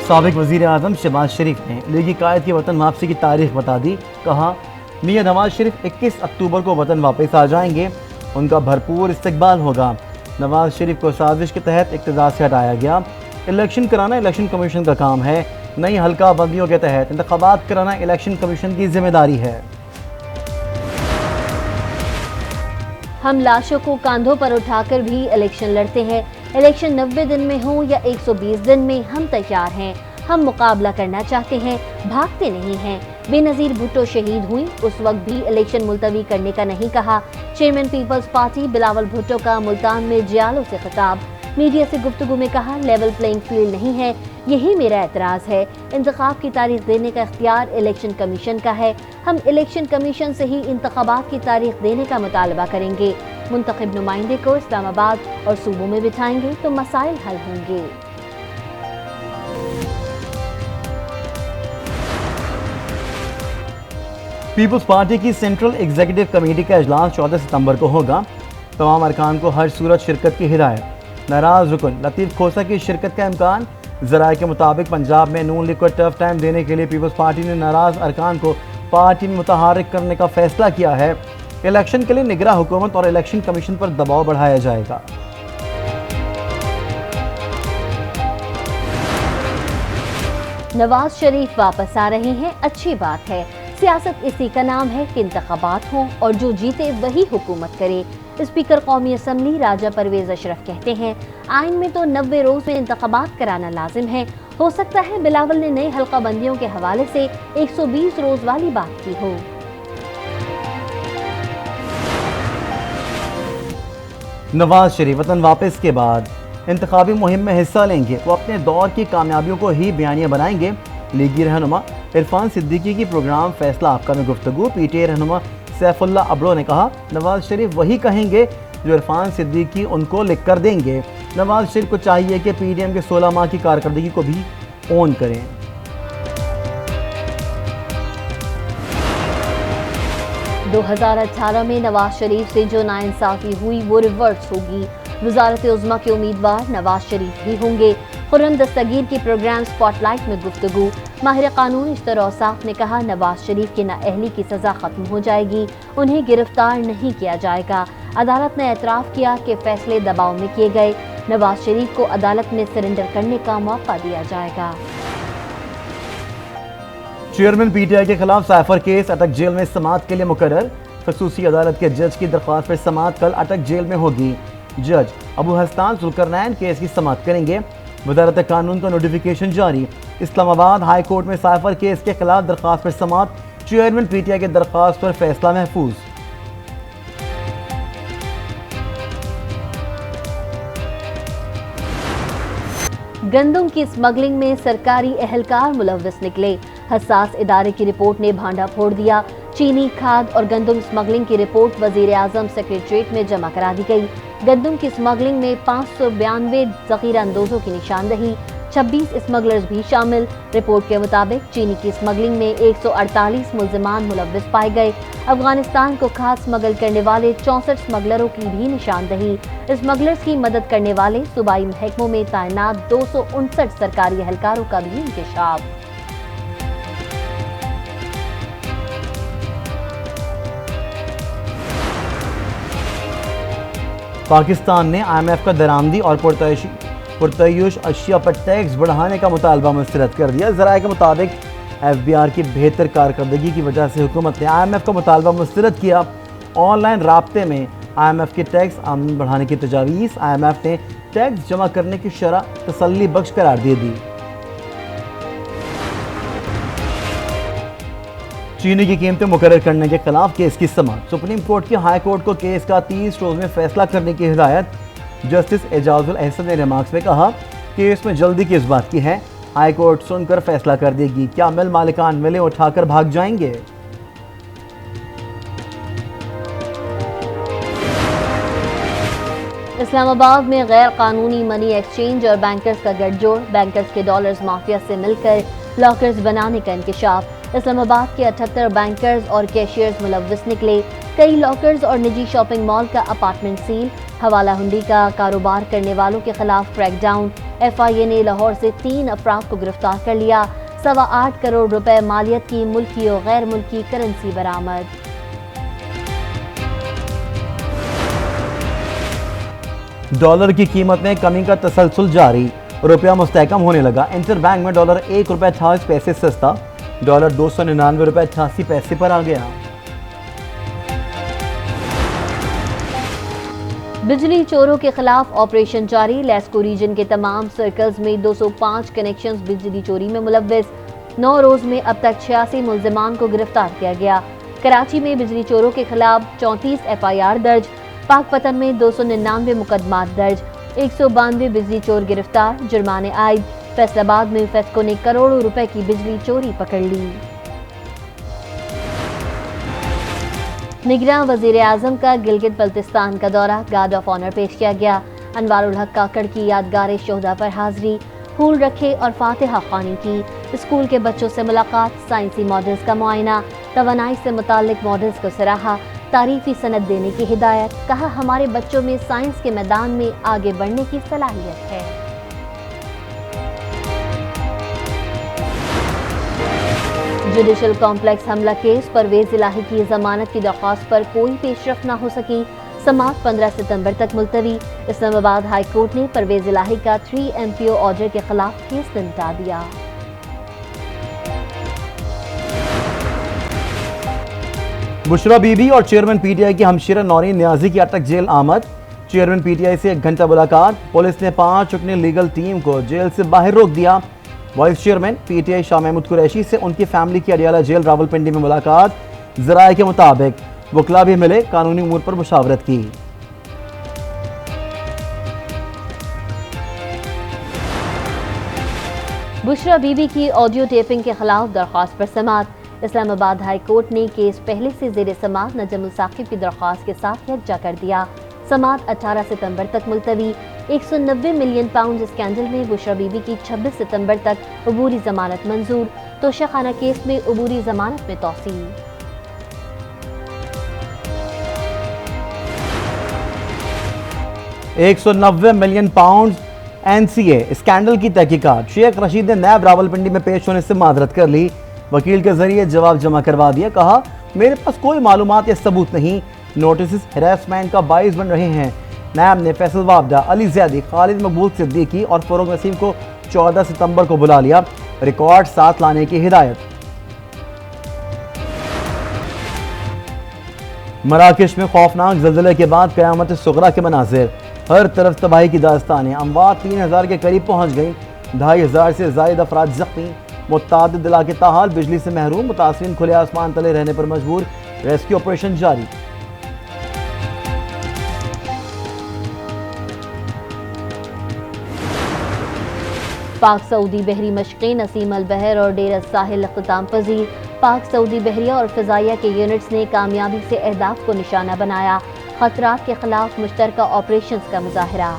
سابق وزیر اعظم شہباز شریف نے لیگی قائد کی وطن واپسی کی تاریخ بتا دی. کہا میاں نواز شریف 21 اکتوبر کو وطن واپس آ جائیں گے, ان کا بھرپور استقبال ہوگا. نواز شریف کو سازش کے تحت اقتدار سے ہٹایا گیا. الیکشن کرانا الیکشن کمیشن کا کام ہے. نئی حلقہ بندیوں کے تحت انتخابات کرانا الیکشن کمیشن کی ذمہ داری ہے. ہم لاشوں کو کاندھوں پر اٹھا کر بھی الیکشن لڑتے ہیں. الیکشن 90 دن میں ہوں یا 120 دن میں ہم تیار ہیں. ہم مقابلہ کرنا چاہتے ہیں, بھاگتے نہیں ہیں. بے نظیر بھٹو شہید ہوئی, اس وقت بھی الیکشن ملتوی کرنے کا نہیں کہا. چیئرمین پیپلز پارٹی بلاول بھٹو کا ملتان میں جیالوں سے خطاب. میڈیا سے گفتگو میں کہا لیول پلینگ فیلڈ نہیں ہے, یہی میرا اعتراض ہے. انتخاب کی تاریخ دینے کا اختیار الیکشن کمیشن کا ہے. ہم الیکشن کمیشن سے ہی انتخابات کی تاریخ دینے کا مطالبہ کریں گے. منتخب نمائندے کو اسلام آباد اور صوبوں میں بٹھائیں گے تو مسائل حل ہوں گے. پیپلز پارٹی کی سینٹرل ایگزیکٹو کمیٹی کا اجلاس 14 ستمبر کو ہوگا. تمام ارکان کو ہر صورت شرکت کی ہدایت. ناراض رکن لطیف کھوسہ کی شرکت کا امکان. ذرائع کے مطابق پنجاب میں نون لیگ کو ٹف ٹائم دینے کے لیے پیپلز پارٹی نے ناراض ارکان کو پارٹی میں متحرک کرنے کا فیصلہ کیا ہے. الیکشن کے لیے نگراں حکومت اور الیکشن کمیشن پر دباؤ بڑھایا جائے گا. نواز شریف واپس آ رہے ہیں, اچھی بات ہے. سیاست اسی کا نام ہے کہ انتخابات ہوں اور جو جیتے وہی حکومت کرے. اسپیکر قومی اسمبلی راجہ پرویز اشرف کہتے ہیں آئین میں تو 90 روز میں انتخابات کرانا لازم ہے. ہو سکتا ہے بلاول نے نئی حلقہ بندیوں کے حوالے سے 120 روز والی بات کی ہو. نواز شریف وطن واپس کے بعد انتخابی مہم میں حصہ لیں گے. وہ اپنے دور کی کامیابیوں کو ہی بیانیہ بنائیں گے. لیگی رہنما عرفان صدیقی کی پروگرام فیصلہ آپ کا میں گفتگو. پی ٹی آئی رہنما سیف اللہ ابڑو نے کہا نواز شریف وہی کہیں گے جو عرفان صدیقی ان کو لکھ کر دیں گے. نواز شریف کو چاہیے کہ پی ڈی ایم کے 16 ماہ کی کارکردگی کو بھی اون کریں. دو 2018 میں نواز شریف سے جو ناانصافی ہوئی وہ ریورس ہوگی. وزارت عظمیٰ کے امیدوار نواز شریف ہی ہوں گے. خرم دستگیر کی پروگرام سپاٹ لائٹ میں گفتگو. ماہر قانون اشتر اوصاف نے کہا نواز شریف کی نااہلی کی سزا ختم ہو جائے گی, انہیں گرفتار نہیں کیا جائے گا. عدالت نے اعتراف کیا کہ فیصلے دباؤ میں کیے گئے. نواز شریف کو عدالت میں سرنڈر کرنے کا موقع دیا جائے گا. چیئرمین پی ٹی آئی کے خلاف سائفر کیس اٹک جیل میں سماعت کے لیے مقرر. خصوصی عدالت کے جج کی درخواست پر سماعت کل اٹک جیل میں ہوگی. جج ابو حسنان ذوالقرنین کیس کی سماعت کریں گے. وزارت قانون کا نوٹیفیکیشن جاری. اسلام آباد ہائی کورٹ میں سائفر کیس کے خلاف درخواست پر سماعت. چیئرمین پی ٹی آئی کی درخواست پر فیصلہ محفوظ. گندم کی اسمگلنگ میں سرکاری اہلکار ملوث نکلے. حساس ادارے کی رپورٹ نے بھانڈا پھوڑ دیا. چینی کھاد اور گندم اسمگلنگ کی رپورٹ وزیر اعظم سیکریٹریٹ میں جمع کرا دی گئی. گندم کی اسمگلنگ میں 592 ذخیرہ اندوزوں کی نشاندہی, 26 اسمگلرز بھی شامل. رپورٹ کے مطابق چینی کی اسمگلنگ میں 148 ملزمان ملوث پائے گئے. افغانستان کو کھاد اسمگل کرنے والے 64 اسمگلروں کی بھی نشاندہی. اسمگلرز کی مدد کرنے والے صوبائی محکموں میں تعینات 259 سرکاری اہلکاروں کا بھی انکشاف. پاکستان نے آئی ایم ایف کا درآمدی اور پرتعیش اشیاء پر ٹیکس بڑھانے کا مطالبہ مسترد کر دیا. ذرائع کے مطابق ایف بی آر کی بہتر کارکردگی کی وجہ سے حکومت نے آئی ایم ایف کا مطالبہ مسترد کیا. آن لائن رابطے میں آئی ایم ایف کی ٹیکس آمدن بڑھانے کی تجاویز. آئی ایم ایف نے ٹیکس جمع کرنے کی شرح تسلی بخش قرار دے دی. چینی کی قیمتیں مقرر کرنے کے خلاف کیس کی سماعت. سپریم کورٹ کی ہائی کورٹ کو کیس کا 30 روز میں فیصلہ کرنے کی ہدایت. جسٹس اعجاز الاحسن نے ریمارکس میں کہا کیس میں جلدی کس بات کی ہے, ہائی کورٹ سن کر فیصلہ کر دے گی. کیا مل مالکان ملیں اٹھا کر بھاگ جائیں گے؟ اسلام آباد میں غیر قانونی منی ایکسچینج اور بینکرز کا گٹھ جوڑ. بینکرز کے ڈالرز مافیا سے مل کر لاکرز بنانے کا انکشاف. اسلام آباد کے 78 بینکرز اور کیشیئرز ملوث نکلے. کئی لاکرز اور نجی شاپنگ مال کا اپارٹمنٹ سیل. حوالہ ہنڈی کا کاروبار کرنے والوں کے خلاف کریک ڈاؤن، FIA نے لاہور سے 3 افراد کو گرفتار کر لیا، 8.25 کروڑ روپے مالیت کی ملکی و غیر ملکی کرنسی برآمد۔ ڈالر کی قیمت میں کمی کا تسلسل جاری، روپیہ مستحکم ہونے لگا۔ انٹر بینک میں ڈالر 1 روپے 28 پیسے سستا، ڈالر 299 روپے 88 پیسے پر آ گیا۔ بجلی چوروں کے خلاف آپریشن جاری، لیسکو ریجن کے تمام سرکلز میں 205 کنیکشنز بجلی چوری میں ملوث، 9 روز میں اب تک 86 ملزمان کو گرفتار کیا گیا۔ کراچی میں بجلی چوروں کے خلاف 34 FIR درج، پاک پتن میں 299 مقدمات درج، 192 بجلی چور گرفتار، جرمانے عائد۔ فیصل آباد میں فیسکو نے کروڑوں روپے کی بجلی چوری پکڑ لی۔ نگراں وزیر اعظم کا گلگت بلتستان کا دورہ، گارڈ آف آنر پیش کیا گیا۔ انوار الحق کاکڑ کی یادگار شہداء پر حاضری، پھول رکھے اور فاتحہ خوانی کی۔ اسکول کے بچوں سے ملاقات، سائنسی ماڈلز کا معائنہ، توانائی سے متعلق ماڈلز کو سراہا، تعریفی سند دینے کی ہدایت، کہا ہمارے بچوں میں سائنس کے میدان میں آگے بڑھنے کی صلاحیت ہے۔ جوڈیشل کمپلیکس حملہ کیس، پرویز الہی کی ضمانت کی درخواست پر کوئی پیش رفت نہ ہو سکی، سماعت 15 ستمبر تک ملتوی۔ اسلام آباد ہائی کورٹ نے پرویز الہی کا 3 MPO آرڈر کے خلاف کیس نمٹا دیا۔ بشرا بی بی اور چیئرمین PTI کی ہمشیرہ نورین نیازی کی اٹک جیل آمد، چیئرمین PTI سے 1 گھنٹہ ملاقات، پولیس نے 5 رکنی لیگل ٹیم کو جیل سے باہر روک دیا۔ Vice chairman PTI Shah Mahmood Qureshi سے ان کی فیملی کی اڈیالہ جیل راولپنڈی میں ملاقات، ذرائع کے مطابق وکلاء بھی ملے، قانونی امور پر مشاورت کی۔ بشرا بی بی کی آڈیو ٹیپنگ کے خلاف درخواست پر سماعت، اسلام آباد ہائی کورٹ نے کیس پہلے سے زیر سماعت نجم الثاقب کی درخواست کے ساتھ یکجا کر دیا۔ سماعت 18 ستمبر تک ملتوی۔ 190 ملین پاؤنڈ اسکینڈل میں بشرا بی بی کی 26 ستمبر تک عبوری ضمانت منظور، توشہ خانہ کیس میں عبوری ضمانت میں توسیع۔ 190 ملین پاؤنڈ NCA اسکینڈل کی تحقیقات، شیخ رشید نے نیب راولپنڈی میں پیش ہونے سے معذرت کر لی، وکیل کے ذریعے جواب جمع کروا دیا، کہا میرے پاس کوئی معلومات یا ثبوت نہیں، نوٹسز ہراسمنٹ کا باعث بن رہے ہیں۔ نیب نے فیصل وابدہ، علی زیدی، خالد مقبول صدیقی اور فروغ نسیم کو 14 ستمبر کو بلا لیا، ریکارڈ ساتھ لانے کی ہدایت۔ مراکش میں خوفناک زلزلے کے بعد قیامت صغریٰ کے مناظر، ہر طرف تباہی کی داستانیں، اموات 3000 کے قریب پہنچ گئی، 2500 سے زائد افراد زخمی، متعدد علاقے تاحال بجلی سے محروم، متاثرین کھلے آسمان تلے رہنے پر مجبور، ریسکیو آپریشن جاری۔ پاک سعودی بحری مشقیں، نسیم البحر اور ڈیر الساحل اختتام پذیر، پاک سعودی بحریہ اور فضائیہ کے یونٹس نے کامیابی سے اہداف کو نشانہ بنایا، خطرات کے خلاف مشترکہ آپریشنز کا مظاہرہ۔